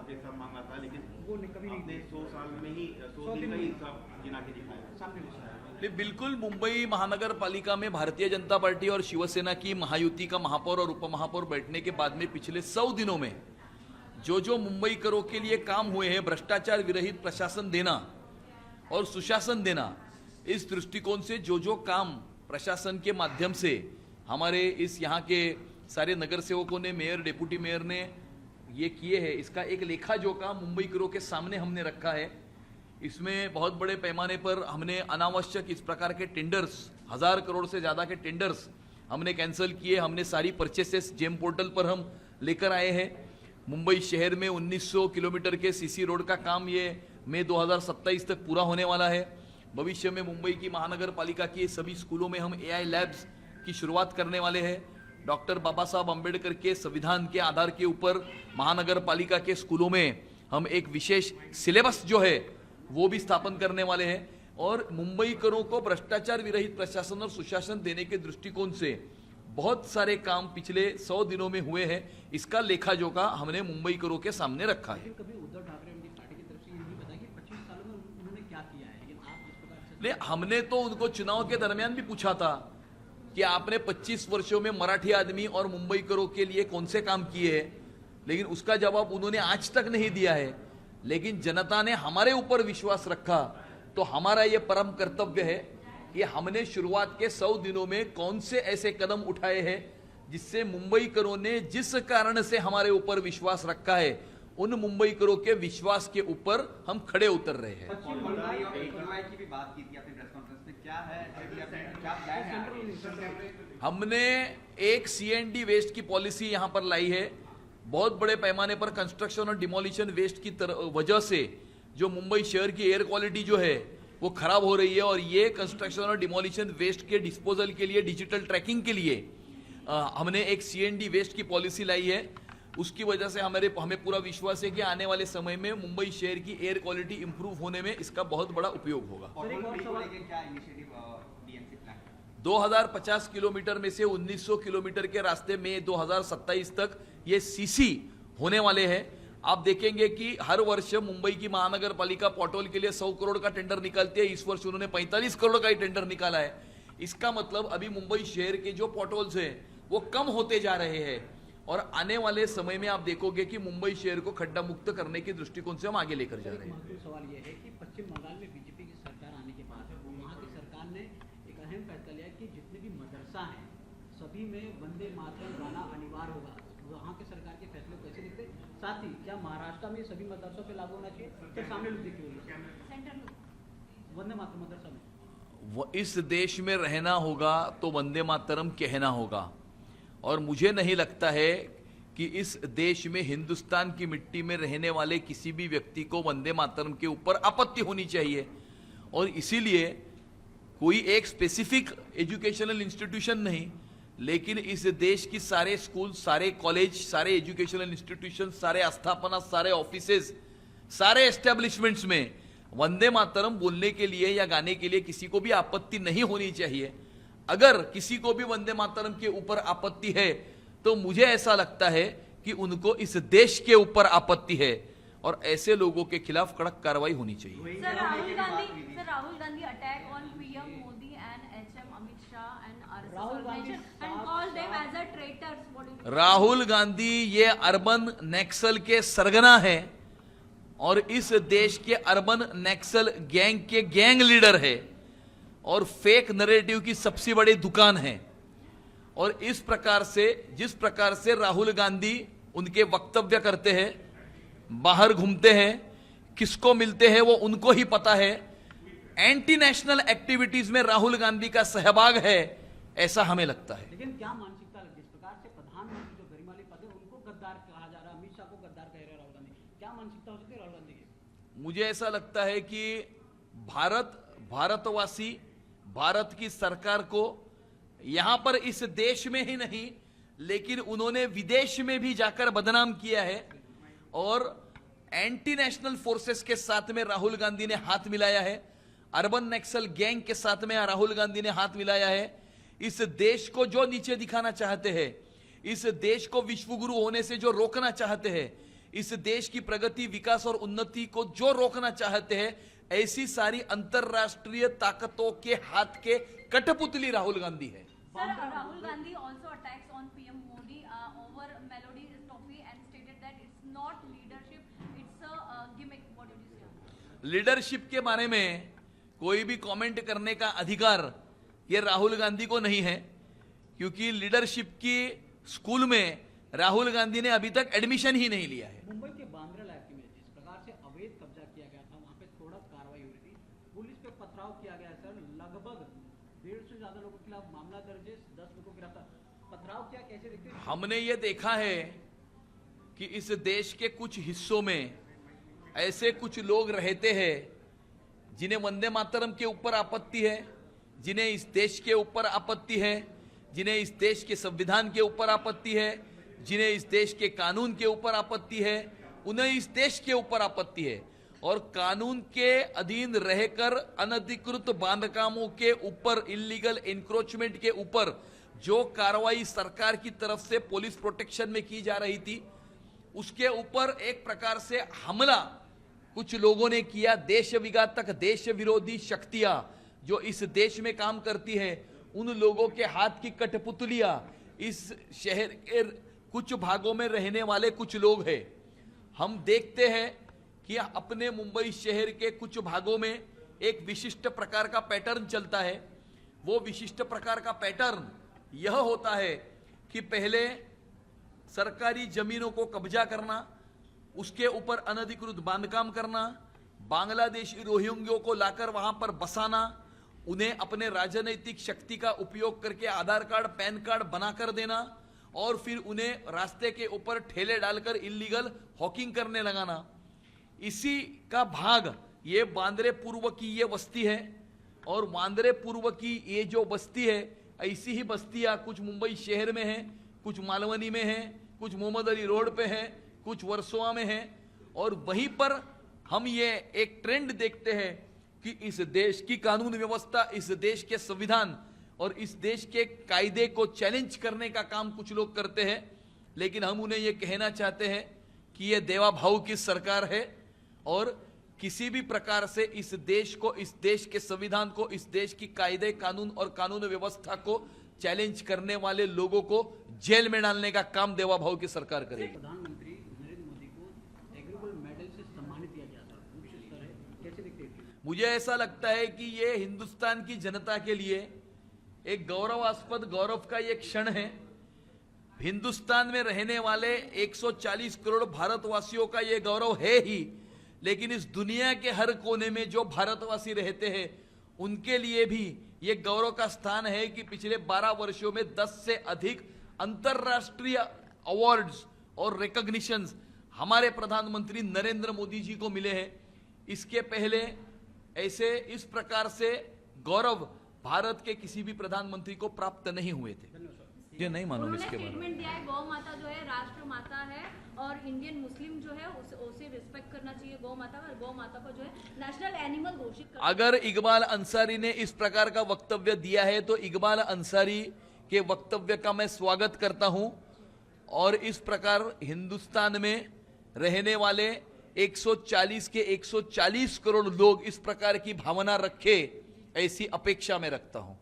हिसाब मांगा था, लेकिन वो कभी नहीं 100 साल में ही 100 दिन का ही हिसाब गिना के दिखाया सामने। बिल्कुल, मुंबई महानगर पालिका में भारतीय जनता पार्टी और शिवसेना की महायुति का महापौर और उपमहापौर बैठने के बाद में पिछले 100 दिनों में जो मुंबई करों के लिए काम हुए हैं, भ्रष्टाचार विरहित प्रशासन देना और सुशासन देना, इस दृष्टिकोण से जो काम प्रशासन के माध्यम से हमारे इस यहाँ के सारे नगर सेवकों ने, मेयर, डिप्टी मेयर ने ये किए हैं, इसका एक लेखा जोखा मुंबई करों के सामने हमने रखा है। इसमें बहुत बड़े पैमाने पर हमने अनावश्यक इस प्रकार के टेंडर्स, 1000 करोड़ से ज़्यादा के टेंडर्स हमने कैंसिल किए। हमने सारी परचेसेस जेम पोर्टल पर हम लेकर आए हैं। मुंबई शहर में 1900 किलोमीटर के सीसी रोड का काम ये मई 2027 तक पूरा होने वाला है। भविष्य में मुंबई की महानगर पालिका के सभी स्कूलों में हम AI लैब्स की शुरुआत करने वाले हैं। डॉक्टर बाबा साहब अम्बेडकर के संविधान के आधार के ऊपर महानगर पालिका के स्कूलों में हम एक विशेष सिलेबस जो है वो भी स्थापन करने वाले हैं। और मुंबई करों को भ्रष्टाचार विरहित प्रशासन और सुशासन देने के दृष्टिकोण से बहुत सारे काम पिछले 100 दिनों में हुए हैं। इसका लेखा जोखा हमने मुंबई करों के सामने रखा है। कभी उद्धव ठाकरे उनकी पार्टी की तरफ से ये नहीं बताया कि 25 सालों में उन्होंने क्या किया है, लेकिन आप जिस प्रकार से नहीं, हमने तो उनको चुनाव के दरमियान भी पूछा था कि आपने 25 वर्षों में मराठी आदमी और मुंबई करों के लिए कौन से काम किए हैं, लेकिन उसका जवाब उन्होंने आज तक नहीं दिया है। लेकिन जनता ने हमारे ऊपर विश्वास रखा, तो हमारा ये परम कर्तव्य है कि हमने शुरुआत के 100 दिनों में कौन से ऐसे कदम उठाए हैं जिससे मुंबई करों ने जिस कारण से हमारे ऊपर विश्वास रखा है, उन मुंबई करों के विश्वास के ऊपर हम खड़े उतर रहे हैं। पश्चिम बंगाल की भी बात की थी आपने प्रेस कॉन्फ्रेंस में, क्या है, क्या प्लान है? हमने एक CND वेस्ट की पॉलिसी यहां पर लाई है। बहुत बड़े पैमाने पर कंस्ट्रक्शन और डिमोलिशन वेस्ट की वजह से जो मुंबई शहर की एयर क्वालिटी जो है वो खराब हो रही है, और ये कंस्ट्रक्शन और डिमोलिशन वेस्ट के डिस्पोजल के लिए, डिजिटल ट्रैकिंग के लिए हमने एक CND वेस्ट की पॉलिसी लाई है। उसकी वजह से हमें पूरा विश्वास है कि आने वाले समय में मुंबई शहर की एयर क्वालिटी इंप्रूव होने में इसका बहुत बड़ा उपयोग होगा। 2050 किलोमीटर में से 1900 किलोमीटर के रास्ते में 2027 तक ये CC होने वाले हैं। आप देखेंगे कि हर वर्ष मुंबई की महानगर पालिका पोर्टल के लिए 100 करोड़ का टेंडर निकालती है। इस वर्ष उन्होंने 45 करोड़ का ही टेंडर निकाला है। इसका मतलब अभी मुंबई शहर के जो पोर्टल्स हैं वो कम होते जा रहे हैं, और आने वाले समय में आप देखोगे कि मुंबई शहर को खड्डा मुक्त करने के दृष्टिकोण से हम आगे लेकर जा रहे हैं। सवाल यह है कि पश्चिम बंगाल में बीजेपी की सरकार आने के बाद वहाँ की सरकार ने एक अहम फैसला लिया कि जितने भी मदरसा हैं सभी में वंदे मातरम गाना अनिवार्य होगा। वहाँ के सरकार के फैसले को कैसे देखते? साथ ही क्या महाराष्ट्र में सभी मदरसों पे लागू होना चाहिए? फिर सामने लोग देखिए वंदे मातरम मदरसा में इस देश में रहना होगा तो वंदे मातरम कहना होगा, और मुझे नहीं लगता है कि इस देश में हिंदुस्तान की मिट्टी में रहने वाले किसी भी व्यक्ति को वंदे मातरम के ऊपर आपत्ति होनी चाहिए। और इसीलिए कोई एक स्पेसिफिक एजुकेशनल इंस्टीट्यूशन नहीं, लेकिन इस देश की सारे स्कूल, सारे कॉलेज, सारे एजुकेशनल इंस्टीट्यूशन, सारे आस्थापना, सारे ऑफिसेज, सारे एस्टेब्लिशमेंट्स में वंदे मातरम बोलने के लिए या गाने के लिए किसी को भी आपत्ति नहीं होनी चाहिए। अगर किसी को भी वंदे मातरम के ऊपर आपत्ति है तो मुझे ऐसा लगता है कि उनको इस देश के ऊपर आपत्ति है, और ऐसे लोगों के खिलाफ कड़क कार्रवाई होनी चाहिए। Sir Rahul Gandhi attack on PM Modi and HM Amit Shah and RSS organization and called them as a traitors। Rahul Gandhi ये अर्बन नक्सल के सरगना है और इस देश के अर्बन नक्सल गैंग के गैंग लीडर है, और फेक नैरेटिव की सबसे बड़ी दुकान है। और इस प्रकार से, जिस प्रकार से राहुल गांधी उनके वक्तव्य करते हैं, बाहर घूमते हैं, किसको मिलते हैं वो उनको ही पता है। एंटी नेशनल एक्टिविटीज में राहुल गांधी का सहभाग है, ऐसा हमें लगता है। लेकिन क्या मानसिकता, जिस प्रकार से प्रधानमंत्री जो गरिमाली पद है उनको गद्दार कहा जा रहा है, अमित शाह को गद्दार कह रहे हैं राहुल गांधी, क्या मानसिकता हो सकती है राहुल गांधी की? मुझे ऐसा लगता है कि भारतवासी भारत की सरकार को यहां पर इस देश में ही नहीं, लेकिन उन्होंने विदेश में भी जाकर बदनाम किया है, और एंटी नेशनल फोर्सेस के साथ में राहुल गांधी ने हाथ मिलाया है, अर्बन नक्सल गैंग के साथ में राहुल गांधी ने हाथ मिलाया है। इस देश को जो नीचे दिखाना चाहते हैं, इस देश को विश्व गुरु होने से जो रोकना चाहते हैं, इस देश की प्रगति, विकास और उन्नति को जो रोकना चाहते हैं, ऐसी सारी अंतरराष्ट्रीय ताकतों के हाथ के कठपुतली राहुल गांधी है। Sir, Rahul Gandhi also attacks on PM Modi over Melody Trophy and stated that it's not leadership, it's a gimmick. What did you say? Leadership के बारे में कोई भी कमेंट करने का अधिकार ये राहुल गांधी को नहीं है, क्योंकि लीडरशिप की स्कूल में राहुल गांधी ने अभी तक एडमिशन ही नहीं लिया है। मुंबई के बांद्रा इलाके में जिस प्रकार से अवैध कब्जा किया गया था, वहां पे थोड़ा कार्रवाई हुई थी, पुलिस पे पथराव किया गया सर, लगभग 150 से ज्यादा लोगों के खिलाफ मामला दर्ज है, 10 लोगों को गिरफ्तार। पथराव क्या कैसे देखते हैं? हमने ये देखा है कि इस देश के कुछ हिस्सों में ऐसे कुछ लोग रहते हैं जिन्हें वंदे मातरम के ऊपर आपत्ति है, जिन्हें इस देश के ऊपर आपत्ति है, जिन्हें इस देश के संविधान के ऊपर आपत्ति है, जिन्हें इस देश के कानून के ऊपर आपत्ति है, उन्हें इस देश के ऊपर आपत्ति है। और कानून के अधीन रहकर अनधिकृत बांधकामों के ऊपर, इलीगल इंक्रोचमेंट के ऊपर जो कार्रवाई सरकार की तरफ से पुलिस प्रोटेक्शन में की जा रही थी, उसके ऊपर एक प्रकार से हमला कुछ लोगों ने किया। देश विघातक, देश विरोधी शक्तियां जो इस देश में काम करती है, उन लोगों के हाथ की कठपुतलियां इस शहर के कुछ भागों में रहने वाले कुछ लोग हैं। हम देखते हैं कि अपने मुंबई शहर के कुछ भागों में एक विशिष्ट प्रकार का पैटर्न चलता है। वो विशिष्ट प्रकार का पैटर्न यह होता है कि पहले सरकारी जमीनों को कब्जा करना, उसके ऊपर अनधिकृत बांधकाम करना, बांग्लादेशी रोहिंग्यों को लाकर वहां पर बसाना, उन्हें अपने राजनीतिक शक्ति का उपयोग करके आधार कार्ड, पैन कार्ड बनाकर देना और फिर उन्हें रास्ते के ऊपर ठेले डालकर इलीगल हॉकिंग करने लगाना। इसी का भाग ये बांद्रे पूर्व की ये बस्ती है। और बांद्रे पूर्व की ये जो बस्ती है, ऐसी ही बस्तियां कुछ मुंबई शहर में है, कुछ मालवनी में है, कुछ मोहम्मद अली रोड पे है, कुछ वर्सोवा में है। और वहीं पर हम ये एक ट्रेंड देखते हैं कि इस देश की कानून व्यवस्था, इस देश के संविधान और इस देश के कायदे को चैलेंज करने का काम कुछ लोग करते हैं। लेकिन हम उन्हें ये कहना चाहते हैं कि ये देवा भाऊ की सरकार है और किसी भी प्रकार से इस देश को, इस देश के संविधान को, इस देश की कायदे, कानून और कानून व्यवस्था को चैलेंज करने वाले लोगों को जेल में डालने का काम देवा भाऊ की सरकार करेगी। प्रधानमंत्री नरेंद्र मोदी को एग्रीगोल्ड मेडल से सम्मानित किया गया था, उच्च स्तर है, कैसे देखते हैं? मुझे ऐसा लगता है कि ये हिंदुस्तान की जनता के लिए एक गौरवास्पद, गौरव का ये क्षण है। हिंदुस्तान में रहने वाले 140 करोड़ भारतवासियों का ये गौरव है ही, लेकिन इस दुनिया के हर कोने में जो भारतवासी रहते हैं उनके लिए भी ये गौरव का स्थान है कि पिछले 12 वर्षों में 10 से अधिक अंतरराष्ट्रीय अवार्ड्स और रिकॉग्निशंस हमारे प्रधानमंत्री नरेंद्र मोदी जी को मिले हैं। इसके पहले ऐसे इस प्रकार से गौरव भारत के किसी भी प्रधानमंत्री को प्राप्त नहीं हुए थे। ये नहीं मालूम इसके बारे में। स्टेटमेंट दिया है, गौ माता जो है राष्ट्र माता है और इंडियन मुस्लिम जो है उसे रिस्पेक्ट करना चाहिए गौ माता का, गौ माता को जो है नेशनल एनिमल घोषित करना। अगर इकबाल अंसारी ने इस प्रकार का वक्तव्य दिया है तो इकबाल अंसारी के वक्तव्य का मैं स्वागत करता हूं। और इस प्रकार हिंदुस्तान में रहने वाले 140 के 140 करोड़ लोग इस प्रकार की भावना रखे, ऐसी अपेक्षा मैं रखता हूं।